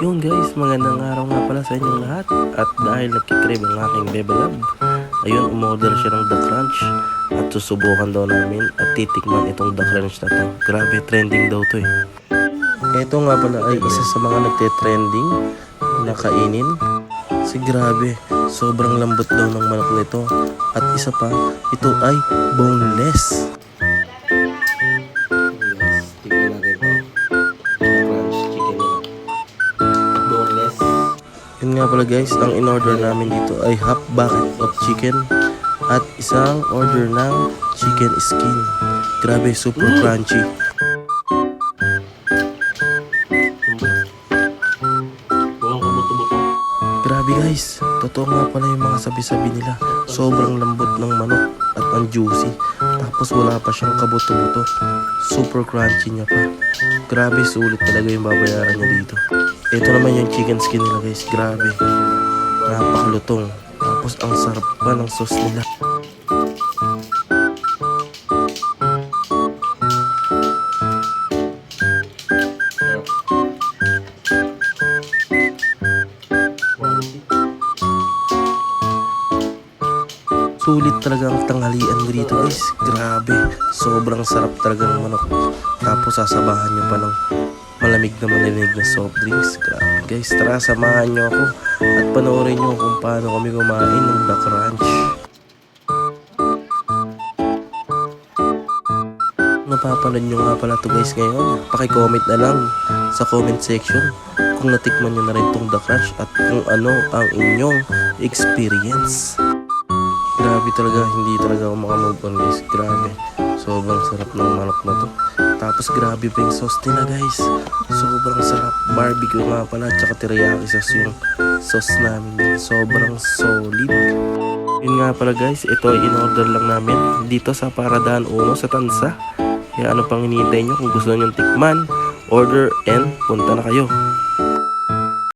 Yun guys, magandang araw nga pala sa inyong lahat. At dahil nagkikrave ang aking Bebe Love, ayun, umorder siya ng The Crunch. At susubukan daw namin at titikman itong The Crunch na to. Grabe, trending daw to eh. Ito nga pala ay isa sa mga nagte-trending na kainin. Kasi grabe, sobrang lambot daw ng manok nito. At isa pa, ito ay boneless. Yun nga pala guys, ang in-order namin dito ay half bucket of chicken at isang order ng chicken skin. Grabe, super crunchy. Grabe guys, totoo nga pala yung mga sabi-sabi nila. Sobrang lambot ng manok at ang juicy. Tapos wala pa siyang kabuto-buto. Super crunchy niya pa. Grabe, sulit talaga yung babayaran niya dito. Ito naman yung chicken skin nila guys. Grabe. Napakalutong. Tapos ang sarap pa ng sauce nila. Sulit talaga ang tanghalian mo dito guys. Grabe. Sobrang sarap talaga ng manok. Tapos sasabahan nyo pa ng malamig na soft drinks. Grabe guys, tara samahan nyo ako at panoorin nyo kung paano kami kumain ng The Crunch. Napapanood nyo nga pala to guys ngayon, paki-comment na lang sa comment section kung natikman nyo na rin tong The Crunch at kung ano ang inyong experience. Grabe talaga, hindi talaga ako makamove on guys. Grabe, sobrang sarap ng manok na to. Tapos grabe pa yung sauce nila guys. Sobrang sarap. Barbecue nga pala, tsaka teriyaki sauce yung sauce namin. Sobrang solid. Yun nga pala guys, ito ay in-order lang namin dito sa Paradaan 1 sa Tansa. Kaya ano pang hinihintay nyo? Kung gusto nyo tikman, order and punta na kayo.